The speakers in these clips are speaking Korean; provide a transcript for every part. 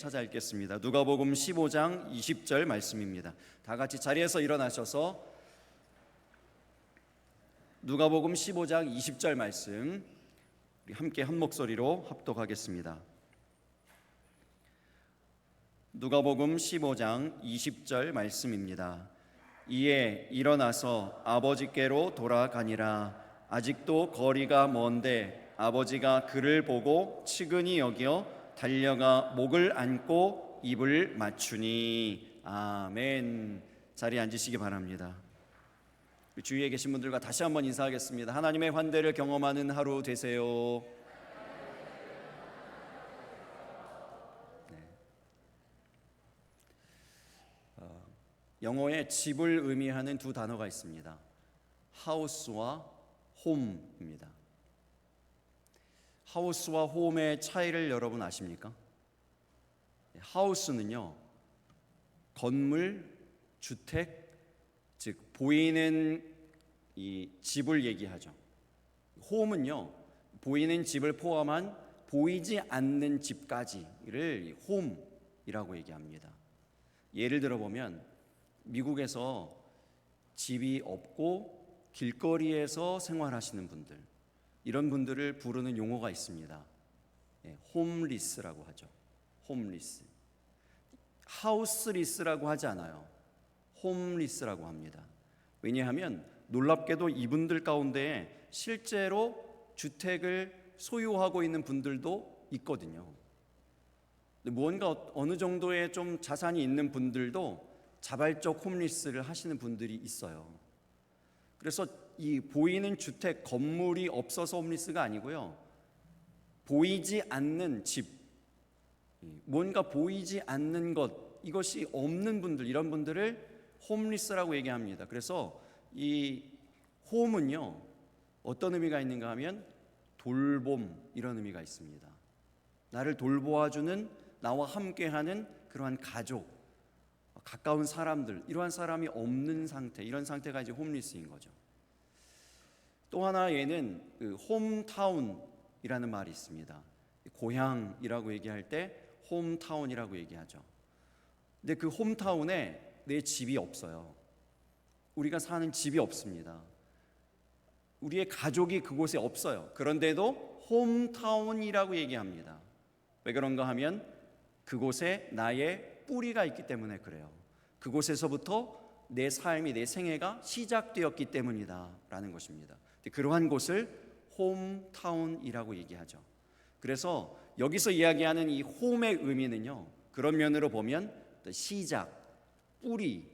찾아 읽겠습니다. 누가복음 15장 20절 말씀입니다. 다 같이 자리에서 일어나셔서 누가복음 15장 20절 말씀 우리 함께 한 목소리로 합독하겠습니다. 누가복음 15장 20절 말씀입니다. 이에 일어나서 아버지께로 돌아가니라. 아직도 거리가 먼데 아버지가 그를 보고 측은히 여겨 달려가 목을 안고 입을 맞추니. 아멘. 자리에 앉으시기 바랍니다. 주위에 계신 분들과 다시 한번 인사하겠습니다. 하나님의 환대를 경험하는 하루 되세요. 영어에 집을 의미하는 두 단어가 있습니다. 하우스와 홈입니다. 하우스와 홈의 차이를 여러분 아십니까? 하우스는요, 건물, 주택, 즉 보이는 이 집을 얘기하죠. 홈은요, 보이는 집을 포함한 보이지 않는 집까지를 홈이라고 얘기합니다. 예를 들어 보면 미국에서 집이 없고 길거리에서 생활하시는 분들, 이런 분들을 부르는 용어가 있습니다. 홈리스라고 하죠. 홈리스. 하우스리스라고 하지 않아요. 홈리스라고 합니다. 왜냐하면 놀랍게도 이분들 가운데 실제로 주택을 소유하고 있는 분들도 있거든요. 무언가 어느 정도의 좀 자산이 있는 분들도 자발적 홈리스를 하시는 분들이 있어요. 그래서 이 보이는 주택, 건물이 없어서 홈리스가 아니고요, 보이지 않는 집, 뭔가 보이지 않는 것, 이것이 없는 분들, 이런 분들을 홈리스라고 얘기합니다. 그래서 이 홈은요, 어떤 의미가 있는가 하면 돌봄, 이런 의미가 있습니다. 나를 돌보아주는, 나와 함께하는 그러한 가족, 가까운 사람들, 이러한 사람이 없는 상태, 이런 상태가 이제 홈리스인 거죠. 또 하나 얘는 홈타운이라는 말이 있습니다. 고향이라고 얘기할 때 홈타운이라고 얘기하죠. 근데 그 홈타운에 내 집이 없어요. 우리가 사는 집이 없습니다. 우리의 가족이 그곳에 없어요. 그런데도 홈타운이라고 얘기합니다. 왜 그런가 하면 그곳에 나의 뿌리가 있기 때문에 그래요. 그곳에서부터 내 삶이, 내 생애가 시작되었기 때문이다 라는 것입니다. 그러한 곳을 홈타운이라고 얘기하죠. 그래서 여기서 이야기하는 이 홈의 의미는요, 그런 면으로 보면 시작, 뿌리,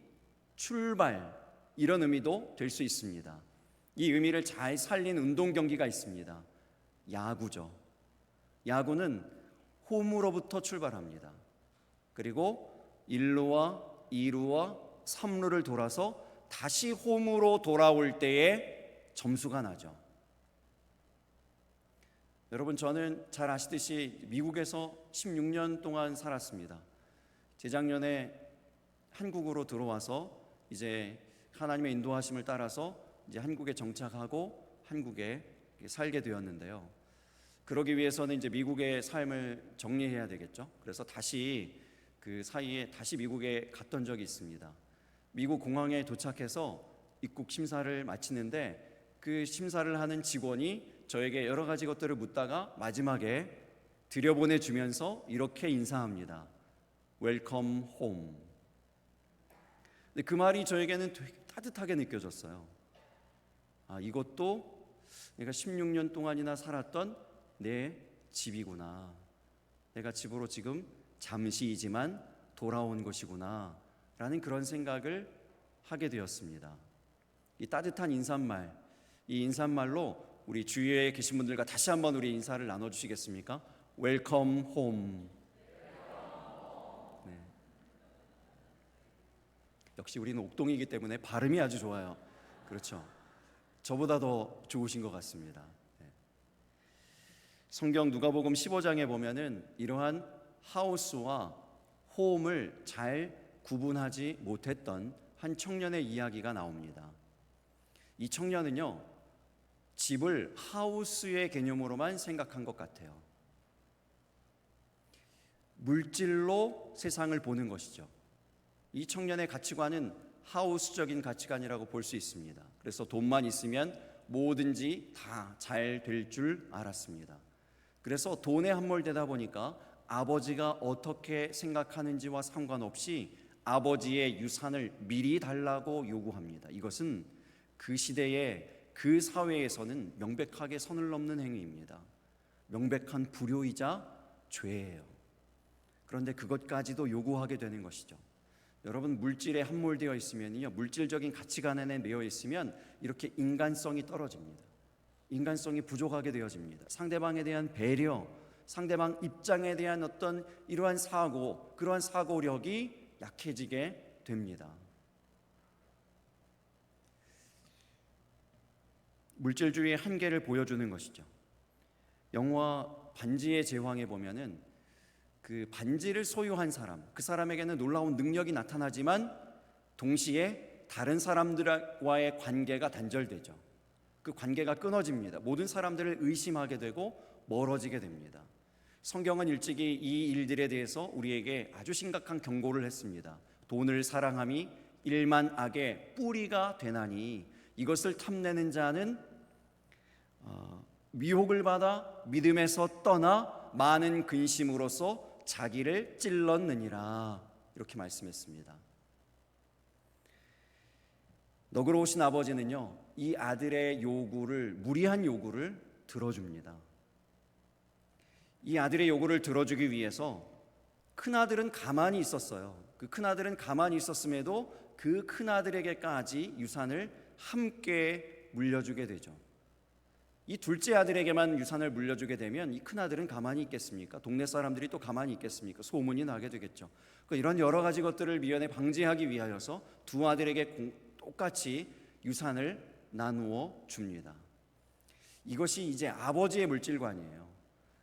출발, 이런 의미도 될 수 있습니다. 이 의미를 잘 살린 운동 경기가 있습니다. 야구죠. 야구는 홈으로부터 출발합니다. 그리고 1루와 2루와 3루를 돌아서 다시 홈으로 돌아올 때에 점수가 나죠. 여러분, 저는 잘 아시듯이 미국에서 16년 동안 살았습니다. 재작년에 한국으로 들어와서 이제 하나님의 인도하심을 따라서 이제 한국에 정착하고 한국에 살게 되었는데요. 그러기 위해서는 이제 미국의 삶을 정리해야 되겠죠. 그래서 다시 그 사이에 다시 미국에 갔던 적이 있습니다. 미국 공항에 도착해서 입국 심사를 마치는데 그 심사를 하는 직원이 저에게 여러 가지 것들을 묻다가 마지막에 들여보내주면서 이렇게 인사합니다. Welcome home. 근데 그 말이 저에게는 되게 따뜻하게 느껴졌어요. 아, 이것도 내가 16년 동안이나 살았던 내 집이구나. 내가 집으로 지금 잠시이지만 돌아온 것이구나 라는 그런 생각을 하게 되었습니다. 이 따뜻한 인사말, 이 인사말로 우리 주위에 계신 분들과 다시 한번 우리 인사를 나눠주시겠습니까? Welcome home. 네. 역시 우리는 옥동이기 때문에 발음이 아주 좋아요. 그렇죠. 저보다 더 좋으신 것 같습니다. 네. 성경 누가복음 15장에 보면은 이러한 하우스와 홈을 잘 구분하지 못했던 한 청년의 이야기가 나옵니다. 이 청년은요, 집을 하우스의 개념으로만 생각한 것 같아요. 물질로 세상을 보는 것이죠. 이 청년의 가치관은 하우스적인 가치관이라고 볼 수 있습니다. 그래서 돈만 있으면 뭐든지 다 잘 될 줄 알았습니다. 그래서 돈에 함몰되다 보니까 아버지가 어떻게 생각하는지와 상관없이 아버지의 유산을 미리 달라고 요구합니다. 이것은 그 시대에 그 사회에서는 명백하게 선을 넘는 행위입니다. 명백한 불효이자 죄예요. 그런데 그것까지도 요구하게 되는 것이죠. 여러분, 물질에 함몰되어 있으면요, 물질적인 가치관에 매여 있으면 이렇게 인간성이 떨어집니다. 인간성이 부족하게 되어집니다. 상대방에 대한 배려, 상대방 입장에 대한 어떤 이러한 사고, 그러한 사고력이 약해지게 됩니다. 물질주의의 한계를 보여주는 것이죠. 영화 반지의 제왕에 보면은 그 반지를 소유한 사람, 그 사람에게는 놀라운 능력이 나타나지만 동시에 다른 사람들과의 관계가 단절되죠. 그 관계가 끊어집니다. 모든 사람들을 의심하게 되고 멀어지게 됩니다. 성경은 일찍이 이 일들에 대해서 우리에게 아주 심각한 경고를 했습니다. 돈을 사랑함이 일만 악의 뿌리가 되나니 이것을 탐내는 자는 미혹을 받아 믿음에서 떠나 많은 근심으로써 자기를 찔렀느니라, 이렇게 말씀했습니다. 너그러우신 아버지는요, 이 아들의 요구를, 무리한 요구를 들어줍니다. 이 아들의 요구를 들어주기 위해서 큰아들은 가만히 있었어요. 그 큰아들은 가만히 있었음에도 그 큰아들에게까지 유산을 함께 물려주게 되죠. 이 둘째 아들에게만 유산을 물려주게 되면 이 큰아들은 가만히 있겠습니까? 동네 사람들이 또 가만히 있겠습니까? 소문이 나게 되겠죠. 이런 여러 가지 것들을 미연에 방지하기 위하여서 두 아들에게 똑같이 유산을 나누어 줍니다. 이것이 이제 아버지의 물질관이에요.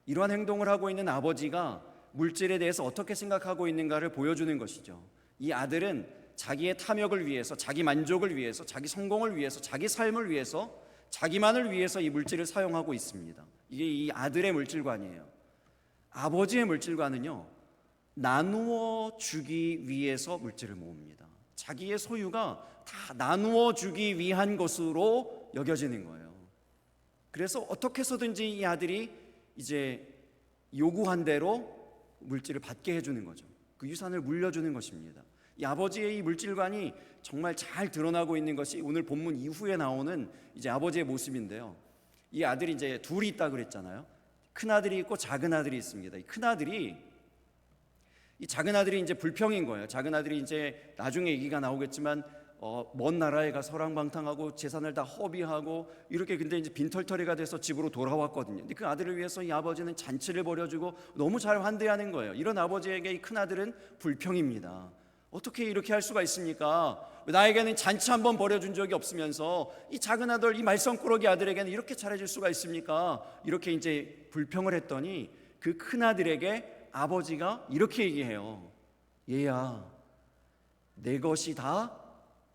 이러한 행동을 하고 있는 아버지가 물질에 대해서 어떻게 생각하고 있는가를 보여주는 것이죠. 이 아들은 자기의 탐욕을 위해서, 자기 만족을 위해서, 자기 성공을 위해서, 자기 삶을 위해서, 자기만을 위해서 이 물질을 사용하고 있습니다. 이게 이 아들의 물질관이에요. 아버지의 물질관은요, 나누어 주기 위해서 물질을 모읍니다. 자기의 소유가 다 나누어 주기 위한 것으로 여겨지는 거예요. 그래서 어떻게 해서든지 이 아들이 이제 요구한 대로 물질을 받게 해주는 거죠. 그 유산을 물려주는 것입니다. 이 아버지의 이 물질관이 정말 잘 드러나고 있는 것이 오늘 본문 이후에 나오는 이제 아버지의 모습인데요. 이 아들이 이제 둘이 있다 그랬잖아요. 큰 아들이 있고 작은 아들이 있습니다. 이 작은 아들이 이제 불평인 거예요. 작은 아들이 이제 나중에 얘기가 나오겠지만 먼 나라에 가 서랑방탕하고 재산을 다 허비하고 이렇게, 근데 이제 빈털터리가 돼서 집으로 돌아왔거든요. 근데 그 아들을 위해서 이 아버지는 잔치를 벌여주고 너무 잘 환대하는 거예요. 이런 아버지에게 이 큰 아들은 불평입니다. 어떻게 이렇게 할 수가 있습니까? 나에게는 잔치 한번 벌여준 적이 없으면서 이 작은 아들, 이 말썽꾸러기 아들에게는 이렇게 잘해줄 수가 있습니까? 이렇게 이제 불평을 했더니 그 큰 아들에게 아버지가 이렇게 얘기해요. 얘야, 내 것이 다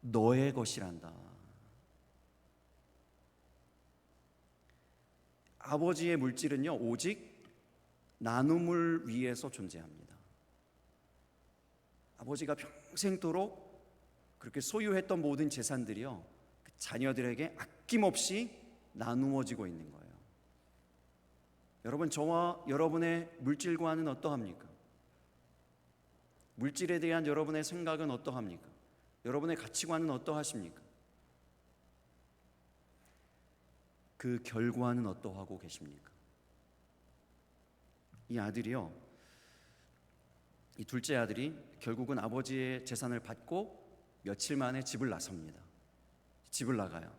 너의 것이란다. 아버지의 물질은요, 오직 나눔을 위해서 존재합니다. 아버지가 평생도록 그렇게 소유했던 모든 재산들이요, 그 자녀들에게 아낌없이 나누어지고 있는 거예요. 여러분, 저와 여러분의 물질관은 어떠합니까? 물질에 대한 여러분의 생각은 어떠합니까? 여러분의 가치관은 어떠하십니까? 그 결과는 어떠하고 계십니까? 이 아들이요, 이 둘째 아들이 결국은 아버지의 재산을 받고 며칠 만에 집을 나섭니다. 집을 나가요.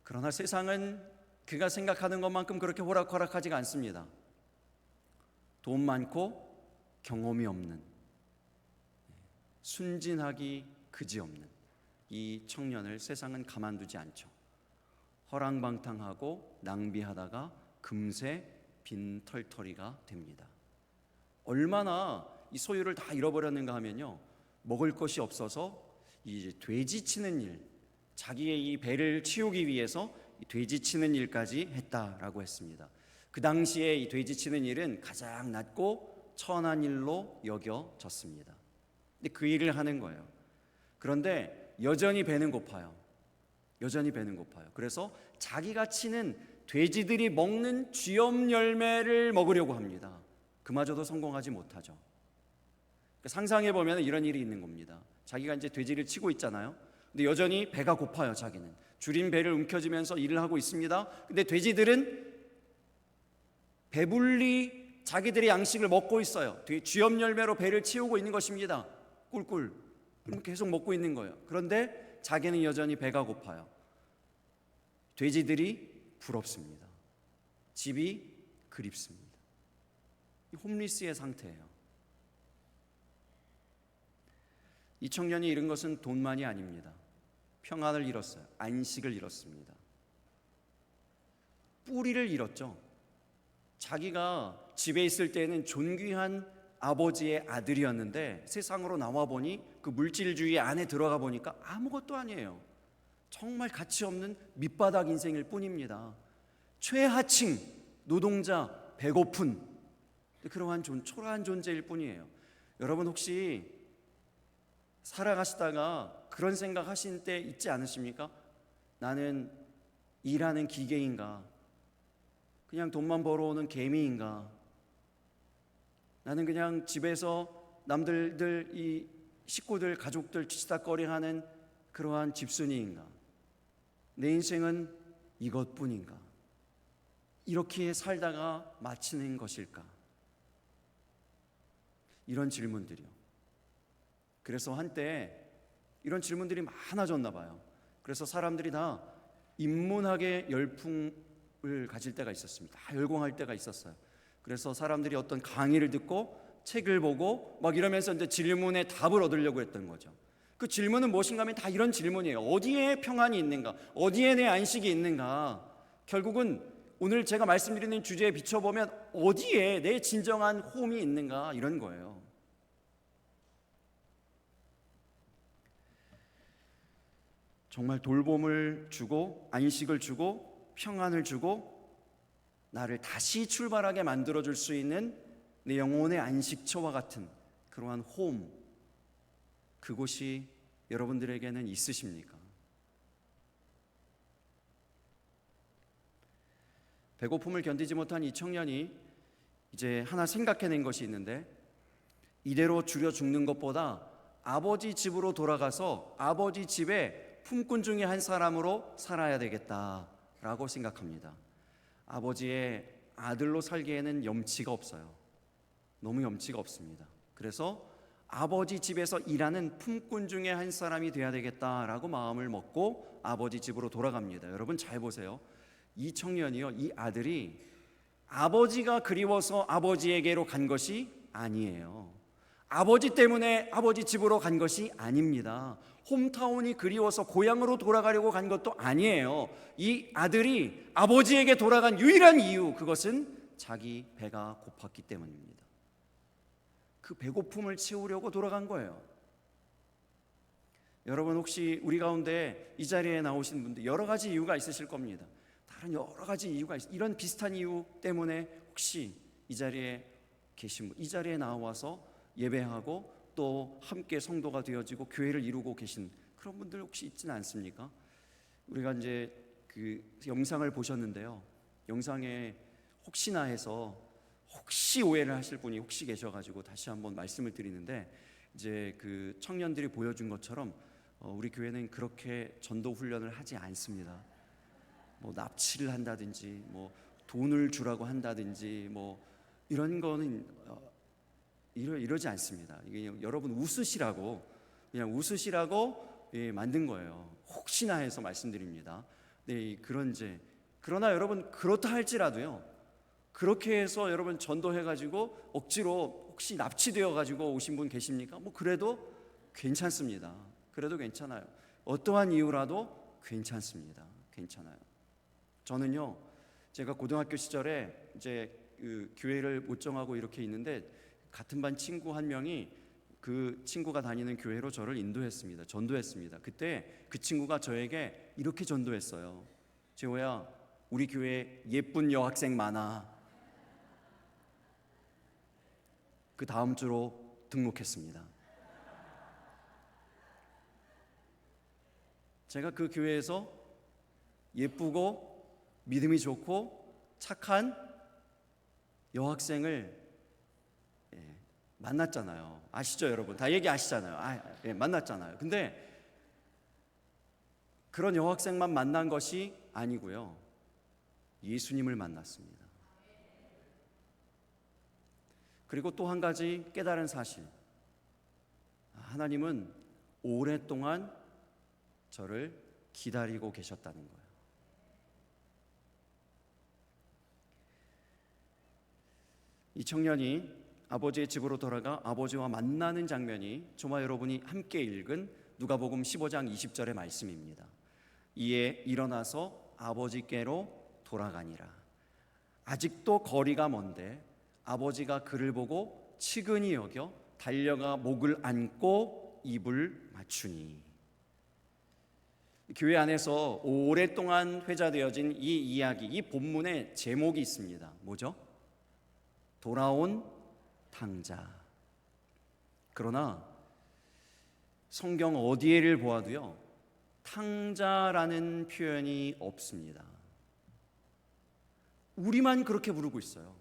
그러나 세상은 그가 생각하는 것만큼 그렇게 호락호락하지가 않습니다. 돈 많고 경험이 없는, 순진하기 그지없는 이 청년을 세상은 가만두지 않죠. 허랑방탕하고 낭비하다가 금세 빈털터리가 됩니다. 얼마나 이 소유를 다 잃어버렸는가 하면요, 먹을 것이 없어서 이제 돼지 치는 일, 자기의 이 배를 치우기 위해서 돼지 치는 일까지 했다라고 했습니다. 그 당시에 이 돼지 치는 일은 가장 낮고 천한 일로 여겨졌습니다. 근데 그 일을 하는 거예요. 그런데 여전히 배는 고파요. 여전히 배는 고파요. 그래서 자기가 치는 돼지들이 먹는 쥐염 열매를 먹으려고 합니다. 그마저도 성공하지 못하죠. 상상해 보면 이런 일이 있는 겁니다. 자기가 이제 돼지를 치고 있잖아요. 근데 여전히 배가 고파요. 자기는 줄인 배를 움켜쥐면서 일을 하고 있습니다. 근데 돼지들은 배불리 자기들의 양식을 먹고 있어요. 쥐염 열매로 배를 채우고 있는 것입니다. 꿀꿀. 그럼 계속 먹고 있는 거예요. 그런데 자기는 여전히 배가 고파요. 돼지들이 부럽습니다. 집이 그립습니다. 홈리스의 상태예요. 이 청년이 잃은 것은 돈만이 아닙니다. 평안을 잃었어요. 안식을 잃었습니다. 뿌리를 잃었죠. 자기가 집에 있을 때는 존귀한 아버지의 아들이었는데 세상으로 나와 보니 그 물질주의 안에 들어가 보니까 아무것도 아니에요. 정말 가치 없는 밑바닥 인생일 뿐입니다. 최하층 노동자, 배고픈 그러한 초라한 존재일 뿐이에요. 여러분 혹시 살아가시다가 그런 생각하신 때 있지 않으십니까? 나는 일하는 기계인가? 그냥 돈만 벌어오는 개미인가? 나는 그냥 집에서 남들들 이 식구들 가족들 치치닥거리하는 그러한 집순이인가? 내 인생은 이것뿐인가? 이렇게 살다가 마치는 것일까? 이런 질문들이요. 그래서 한때 이런 질문들이 많아졌나 봐요. 그래서 사람들이 다 인문학의 열풍을 가질 때가 있었습니다. 다 열광할 때가 있었어요. 그래서 사람들이 어떤 강의를 듣고 책을 보고 막 이러면서 이제 질문에 답을 얻으려고 했던 거죠. 그 질문은 무엇인가 하면 다 이런 질문이에요. 어디에 평안이 있는가? 어디에 내 안식이 있는가? 결국은 오늘 제가 말씀드리는 주제에 비춰보면 어디에 내 진정한 홈이 있는가? 이런 거예요. 정말 돌봄을 주고 안식을 주고 평안을 주고 나를 다시 출발하게 만들어줄 수 있는 내 영혼의 안식처와 같은 그러한 홈, 그곳이 여러분들에게는 있으십니까? 배고픔을 견디지 못한 이 청년이 이제 하나 생각해낸 것이 있는데, 이대로 줄여 죽는 것보다 아버지 집으로 돌아가서 아버지 집에 품꾼 중에 한 사람으로 살아야 되겠다라고 생각합니다. 아버지의 아들로 살기에는 염치가 없어요. 너무 염치가 없습니다. 그래서 아버지 집에서 일하는 품꾼 중에 한 사람이 돼야 되겠다라고 마음을 먹고 아버지 집으로 돌아갑니다. 여러분 잘 보세요. 이 청년이요, 이 아들이 아버지가 그리워서 아버지에게로 간 것이 아니에요. 아버지 때문에 아버지 집으로 간 것이 아닙니다. 홈타운이 그리워서 고향으로 돌아가려고 간 것도 아니에요. 이 아들이 아버지에게 돌아간 유일한 이유, 그것은 자기 배가 고팠기 때문입니다. 그 배고픔을 채우려고 돌아간 거예요. 여러분 혹시 우리 가운데 이 자리에 나오신 분들 여러 가지 이유가 있으실 겁니다. 다른 여러 가지 이유가 있어요. 이런 비슷한 이유 때문에 혹시 이 자리에 계신 분, 이 자리에 나와서 예배하고 또 함께 성도가 되어지고 교회를 이루고 계신 그런 분들 혹시 있지는 않습니까? 우리가 이제 그 영상을 보셨는데요. 영상에 혹시나 해서 혹시 오해를 하실 분이 혹시 계셔가지고 다시 한번 말씀을 드리는데, 이제 그 청년들이 보여준 것처럼 우리 교회는 그렇게 전도 훈련을 하지 않습니다. 뭐 납치를 한다든지 뭐 돈을 주라고 한다든지 뭐 이런 거는 이러지 않습니다. 이게 여러분 웃으시라고 그냥 웃으시라고 만든 거예요. 혹시나 해서 말씀드립니다. 네, 그러나 여러분 그렇다 할지라도요, 그렇게 해서 여러분 전도해가지고 억지로 혹시 납치되어가지고 오신 분 계십니까? 뭐 그래도 괜찮습니다. 그래도 괜찮아요. 어떠한 이유라도 괜찮습니다. 괜찮아요. 저는요, 제가 고등학교 시절에 이제 그 교회를 못 정하고 이렇게 있는데 같은 반 친구 한 명이 그 친구가 다니는 교회로 저를 인도했습니다. 전도했습니다. 그때 그 친구가 저에게 이렇게 전도했어요. 재호야, 우리 교회에 예쁜 여학생 많아. 그 다음 주로 등록했습니다. 제가 그 교회에서 예쁘고 믿음이 좋고 착한 여학생을 만났잖아요. 아시죠, 여러분? 다 얘기하시잖아요. 만났잖아요. 근데 그런 여학생만 만난 것이 아니고요, 예수님을 만났습니다. 그리고 또 한 가지 깨달은 사실, 하나님은 오랫동안 저를 기다리고 계셨다는 거예요. 이 청년이 아버지의 집으로 돌아가 아버지와 만나는 장면이 저와 여러분이 함께 읽은 누가복음 15장 20절의 말씀입니다. 이에 일어나서 아버지께로 돌아가니라. 아직도 거리가 먼데 아버지가 그를 보고 측은히 여겨 달려가 목을 안고 입을 맞추니. 교회 안에서 오랫동안 회자되어진 이 이야기, 이 본문의 제목이 있습니다. 뭐죠? 돌아온 탕자. 그러나 성경 어디에를 보아도요, 탕자라는 표현이 없습니다. 우리만 그렇게 부르고 있어요.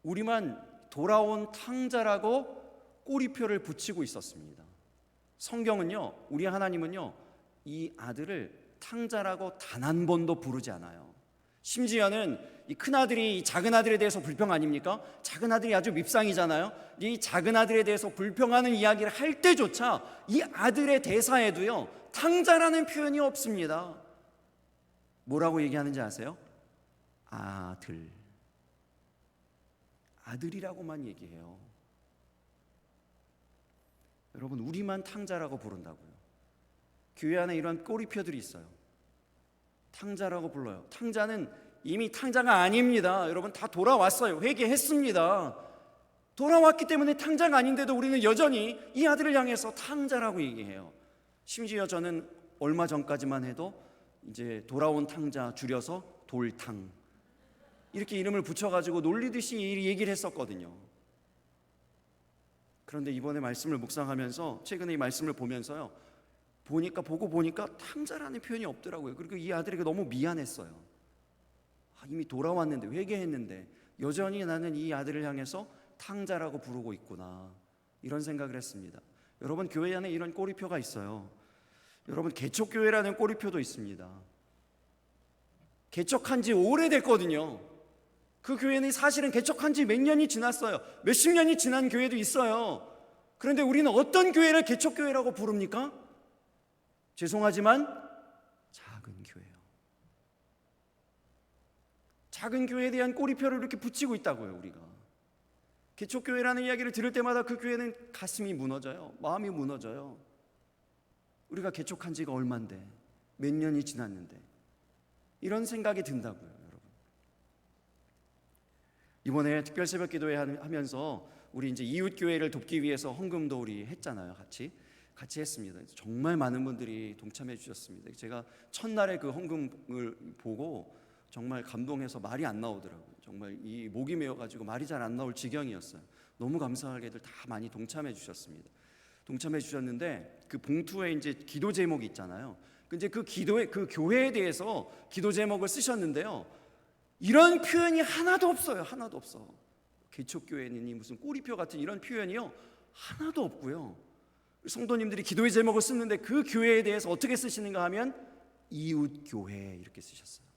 우리만 돌아온 탕자라고 꼬리표를 붙이고 있었습니다. 성경은요, 우리 하나님은요, 이 아들을 탕자라고 단 한 번도 부르지 않아요. 심지어는 이 큰아들이 이 작은아들에 대해서 불평 아닙니까? 작은아들이 아주 밉상이잖아요. 이 작은아들에 대해서 불평하는 이야기를 할 때조차 이 아들의 대사에도요, 탕자라는 표현이 없습니다. 뭐라고 얘기하는지 아세요? 아들. 아들이라고만 얘기해요. 여러분, 우리만 탕자라고 부른다고요. 교회 안에 이런 꼬리표들이 있어요. 탕자라고 불러요. 탕자는 이미 탕자가 아닙니다. 여러분, 다 돌아왔어요. 회개했습니다. 돌아왔기 때문에 탕자가 아닌데도 우리는 여전히 이 아들을 향해서 탕자라고 얘기해요. 심지어 저는 얼마 전까지만 해도 이제 돌아온 탕자 줄여서 돌탕 이렇게 이름을 붙여가지고 놀리듯이 얘기를 했었거든요. 그런데 이번에 말씀을 묵상하면서, 최근에 이 말씀을 보면서요, 보고 보니까 탕자라는 표현이 없더라고요. 그리고 이 아들에게 너무 미안했어요. 이미 돌아왔는데, 회개했는데 여전히 나는 이 아들을 향해서 탕자라고 부르고 있구나, 이런 생각을 했습니다. 여러분, 교회 안에 이런 꼬리표가 있어요. 여러분, 개척교회라는 꼬리표도 있습니다. 개척한 지 오래됐거든요. 그 교회는 사실은 개척한 지 몇 년이 지났어요. 몇십 년이 지난 교회도 있어요. 그런데 우리는 어떤 교회를 개척교회라고 부릅니까? 죄송하지만 작은 교회요. 작은 교회에 대한 꼬리표를 이렇게 붙이고 있다고요. 우리가 개척교회라는 이야기를 들을 때마다 그 교회는 가슴이 무너져요. 마음이 무너져요. 우리가 개척한 지가 얼만데, 몇 년이 지났는데, 이런 생각이 든다고요. 여러분, 이번에 특별 새벽 기도회 하면서 우리 이제 이웃 교회를 돕기 위해서 헌금도 우리 했잖아요. 같이 했습니다. 정말 많은 분들이 동참해 주셨습니다. 제가 첫날에 그 헌금을 보고 정말 감동해서 말이 안 나오더라고요. 정말 이 목이 메어가지고 말이 잘 안 나올 지경이었어요. 너무 감사하게들 다 많이 동참해 주셨습니다. 동참해 주셨는데 그 봉투에 이제 기도 제목이 있잖아요. 이제 그 교회에 대해서 기도 제목을 쓰셨는데요, 이런 표현이 하나도 없어요. 하나도 없어. 개척교회니 무슨 꼬리표 같은 이런 표현이요, 하나도 없고요. 성도님들이 기도의 제목을 쓰는데 그 교회에 대해서 어떻게 쓰시는가 하면 이웃교회 이렇게 쓰셨어요.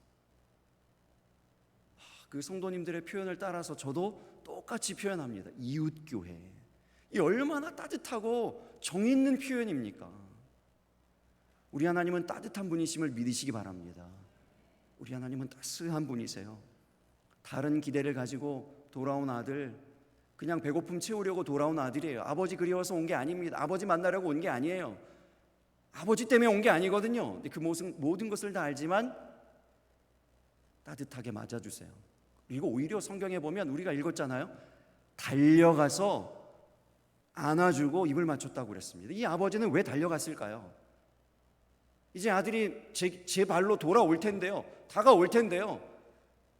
그 성도님들의 표현을 따라서 저도 똑같이 표현합니다. 이웃교회. 이 얼마나 따뜻하고 정 있는 표현입니까? 우리 하나님은 따뜻한 분이심을 믿으시기 바랍니다. 우리 하나님은 따스한 분이세요. 다른 기대를 가지고 돌아온 아들, 그냥 배고픔 채우려고 돌아온 아들이에요. 아버지 그리워서 온 게 아닙니다. 아버지 만나려고 온 게 아니에요. 아버지 때문에 온 게 아니거든요. 그 모든 것을 다 알지만 따뜻하게 맞아주세요. 그리고 오히려 성경에 보면 우리가 읽었잖아요. 달려가서 안아주고 입을 맞췄다고 그랬습니다. 이 아버지는 왜 달려갔을까요? 이제 아들이 제 발로 돌아올 텐데요, 다가올 텐데요,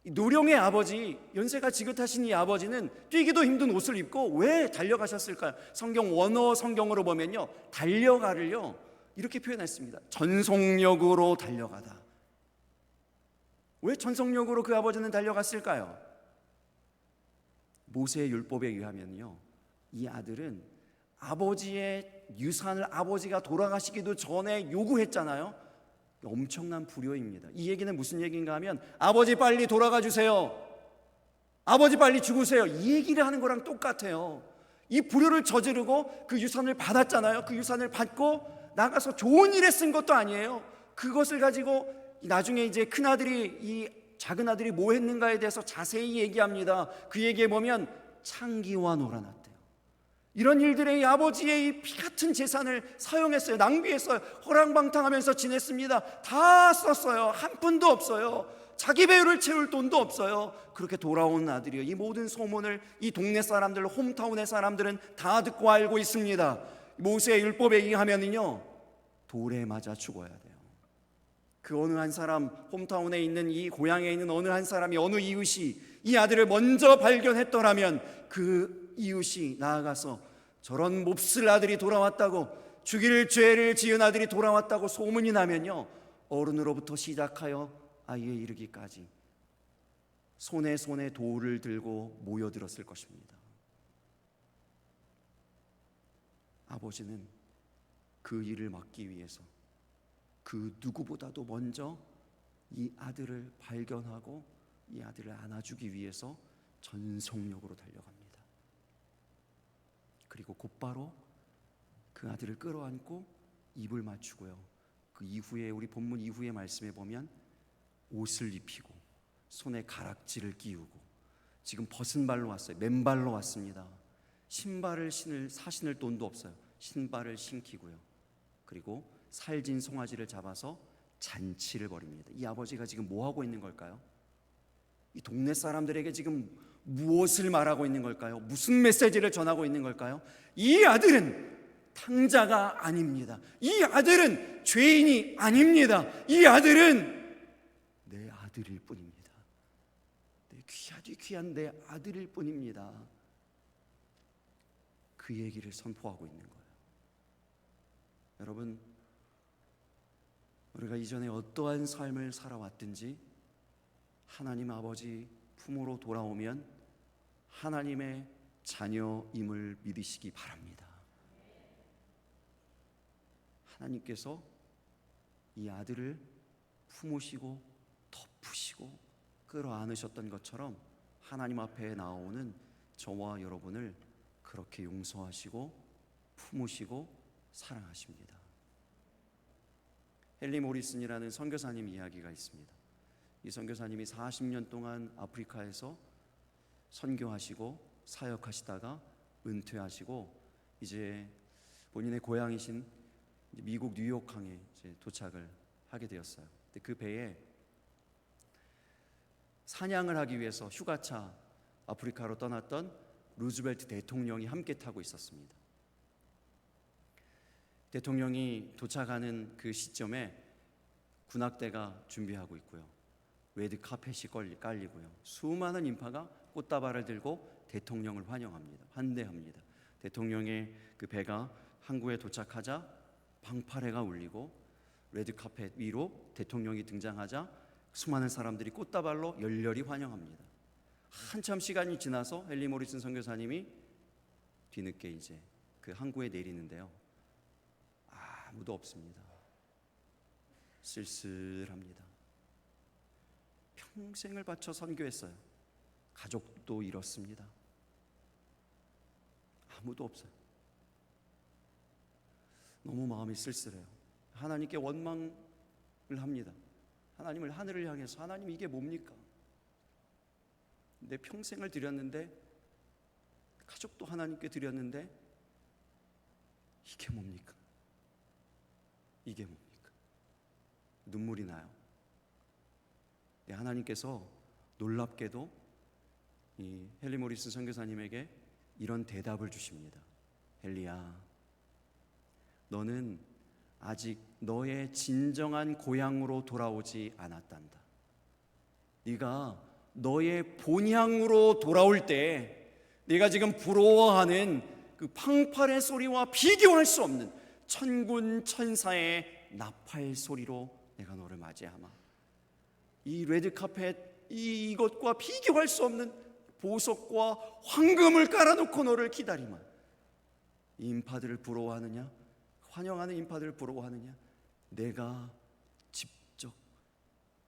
이 노령의 아버지, 연세가 지긋하신 이 아버지는 뛰기도 힘든 옷을 입고 왜 달려가셨을까요? 성경 원어 성경으로 보면요, 달려가를요 이렇게 표현했습니다. 전속력으로 달려가다. 왜 전속력으로 그 아버지는 달려갔을까요? 모세의 율법에 의하면요, 이 아들은 아버지의 유산을 아버지가 돌아가시기도 전에 요구했잖아요. 엄청난 불효입니다. 이 얘기는 무슨 얘기인가 하면, 아버지 빨리 돌아가 주세요, 아버지 빨리 죽으세요, 이 얘기를 하는 거랑 똑같아요. 이 불효를 저지르고 그 유산을 받았잖아요. 그 유산을 받고 나가서 좋은 일에 쓴 것도 아니에요. 그것을 가지고 나중에 이제 큰아들이, 이 작은 아들이 뭐 했는가에 대해서 자세히 얘기합니다. 그 얘기에 보면 창기와 놀아났대요. 이런 일들에 이 아버지의 이 피 같은 재산을 사용했어요. 낭비했어요. 허랑방탕하면서 지냈습니다. 다 썼어요. 한 푼도 없어요. 자기 배우를 채울 돈도 없어요. 그렇게 돌아온 아들이요, 이 모든 소문을 이 동네 사람들, 홈타운의 사람들은 다 듣고 알고 있습니다. 모세의 율법에 의하면요, 돌에 맞아 죽어야 돼요. 그 어느 한 사람, 홈타운에 있는 이 고향에 있는 어느 한 사람이, 어느 이웃이 이 아들을 먼저 발견했더라면 그 이웃이 나아가서 저런 몹쓸 아들이 돌아왔다고, 죽일 죄를 지은 아들이 돌아왔다고 소문이 나면요, 어른으로부터 시작하여 아이에 이르기까지 손에 돌을 들고 모여들었을 것입니다. 아버지는 그 일을 막기 위해서 그 누구보다도 먼저 이 아들을 발견하고 이 아들을 안아주기 위해서 전속력으로 달려갑니다. 그리고 곧바로 그 아들을 끌어안고 입을 맞추고요, 그 이후에, 우리 본문 이후의 말씀에 보면 옷을 입히고 손에 가락지를 끼우고, 지금 벗은 발로 왔어요. 맨발로 왔습니다. 신발을 사신을 돈도 없어요. 신발을 신기고요, 그리고 살진 송아지를 잡아서 잔치를 벌입니다. 이 아버지가 지금 뭐 하고 있는 걸까요? 이 동네 사람들에게 지금 무엇을 말하고 있는 걸까요? 무슨 메시지를 전하고 있는 걸까요? 이 아들은 탕자가 아닙니다. 이 아들은 죄인이 아닙니다. 이 아들은 내 아들일 뿐입니다. 내 귀한 내 아들일 뿐입니다. 그 얘기를 선포하고 있는 거예요. 여러분, 우리가 이전에 어떠한 삶을 살아왔든지 하나님 아버지 품으로 돌아오면 하나님의 자녀임을 믿으시기 바랍니다. 하나님께서 이 아들을 품으시고 덮으시고 끌어안으셨던 것처럼 하나님 앞에 나오는 저와 여러분을 그렇게 용서하시고 품으시고 사랑하십니다. 헨리 모리슨이라는 선교사님 이야기가 있습니다. 이 선교사님이 40년 동안 아프리카에서 선교하시고 사역하시다가 은퇴하시고 이제 본인의 고향이신 미국 뉴욕항에 이제 도착을 하게 되었어요. 근데 그 배에 사냥을 하기 위해서 휴가차 아프리카로 떠났던 루즈벨트 대통령이 함께 타고 있었습니다. 대통령이 도착하는 그 시점에 군악대가 준비하고 있고요, 레드 카펫이 깔리고요, 수많은 인파가 꽃다발을 들고 대통령을 환대합니다. 대통령의 그 배가 항구에 도착하자 방파레가 울리고 레드 카펫 위로 대통령이 등장하자 수많은 사람들이 꽃다발로 열렬히 환영합니다. 한참 시간이 지나서 헨리 모리슨 선교사님이 뒤늦게 이제 그 항구에 내리는데요, 아무도 없습니다. 쓸쓸합니다. 평생을 바쳐 선교했어요. 가족도 잃었습니다. 아무도 없어요. 너무 마음이 쓸쓸해요. 하나님께 원망을 합니다. 하나님을, 하늘을 향해서, 하나님 이게 뭡니까? 내 평생을 드렸는데, 가족도 하나님께 드렸는데 이게 뭡니까? 이게 뭡니까? 눈물이 나요. 하나님께서 놀랍게도 이 헨리 모리슨 선교사님에게 이런 대답을 주십니다. 헨리야, 너는 아직 너의 진정한 고향으로 돌아오지 않았단다. 네가 너의 본향으로 돌아올 때 내가 지금 부러워하는 그 팡팔의 소리와 비교할 수 없는 천군 천사의 나팔 소리로 내가 너를 맞이하마. 이 레드카펫 이것과 비교할 수 없는 보석과 황금을 깔아놓고 너를 기다리마. 이 인파들을 부러워하느냐? 환영하는 인파들을 부러워하느냐? 내가 직접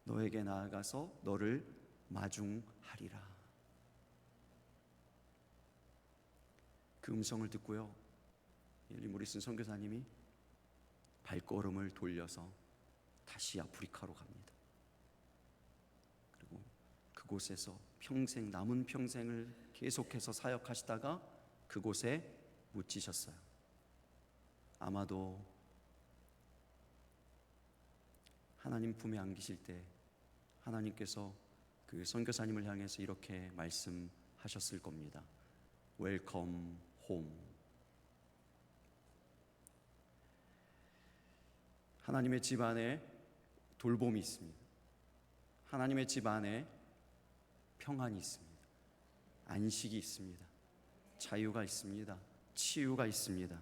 너에게 나아가서 너를 마중하리라. 그 음성을 듣고요, 헨리 모리슨 선교사님이 발걸음을 돌려서 다시 아프리카로 갑니다. 그리고 그곳에서 평생, 남은 평생을 계속해서 사역하시다가 그곳에 묻히셨어요. 아마도 하나님 품에 안기실 때 하나님께서 그 선교사님을 향해서 이렇게 말씀하셨을 겁니다. 웰컴 홈. 하나님의 집 안에 돌봄이 있습니다. 하나님의 집 안에 평안이 있습니다. 안식이 있습니다. 자유가 있습니다. 치유가 있습니다.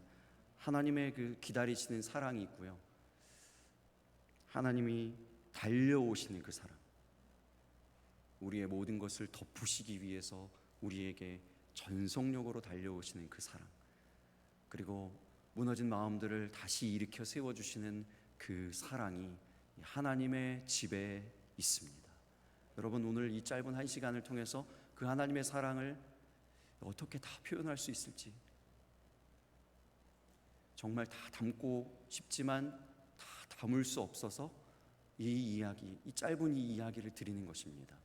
하나님의 그 기다리시는 사랑이 있고요, 하나님이 달려오시는 그 사랑, 우리의 모든 것을 덮으시기 위해서 우리에게 전속력으로 달려오시는 그 사랑, 그리고 무너진 마음들을 다시 일으켜 세워주시는 그 사랑이 하나님의 집에 있습니다. 여러분, 오늘 이 짧은 한 시간을 통해서 그 하나님의 사랑을 어떻게 다 표현할 수 있을지, 정말 다 담고 싶지만 다 담을 수 없어서 이 이야기, 이 짧은 이 이야기를 드리는 것입니다.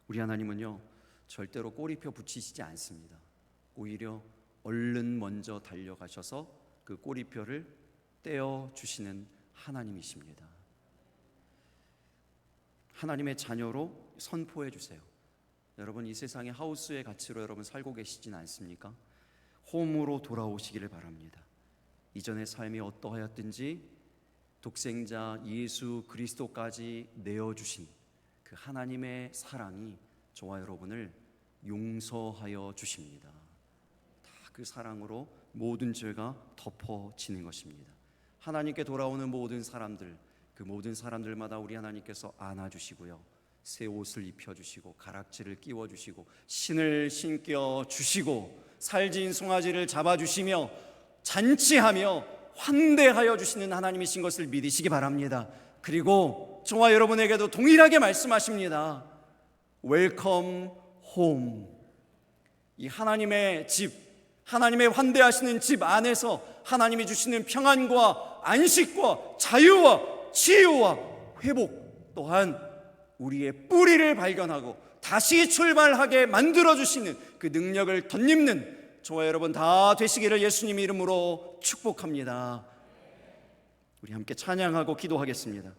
우리 하나님은요, 절대로 꼬리표 붙이시지 않습니다. 오히려 얼른 먼저 달려가셔서 그 꼬리표를 떼어주시는 하나님이십니다. 하나님의 자녀로 선포해 주세요. 여러분, 이 세상의 하우스의 가치로 여러분 살고 계시진 않습니까? 홈으로 돌아오시기를 바랍니다. 이전의 삶이 어떠하였든지 독생자 예수 그리스도까지 내어주신 그 하나님의 사랑이 저와 여러분을 용서하여 주십니다. 다 그 사랑으로 모든 죄가 덮어지는 것입니다. 하나님께 돌아오는 모든 사람들, 그 모든 사람들마다 우리 하나님께서 안아주시고요, 새 옷을 입혀주시고 가락지를 끼워주시고 신을 신겨주시고 살진 송아지를 잡아주시며 잔치하며 환대하여 주시는 하나님이신 것을 믿으시기 바랍니다. 그리고 저와 여러분에게도 동일하게 말씀하십니다. 웰컴 홈. 이 하나님의 집, 하나님의 환대하시는 집 안에서 하나님이 주시는 평안과 안식과 자유와 치유와 회복, 또한 우리의 뿌리를 발견하고 다시 출발하게 만들어주시는 그 능력을 덧입는 저와 여러분 다 되시기를 예수님 이름으로 축복합니다. 우리 함께 찬양하고 기도하겠습니다.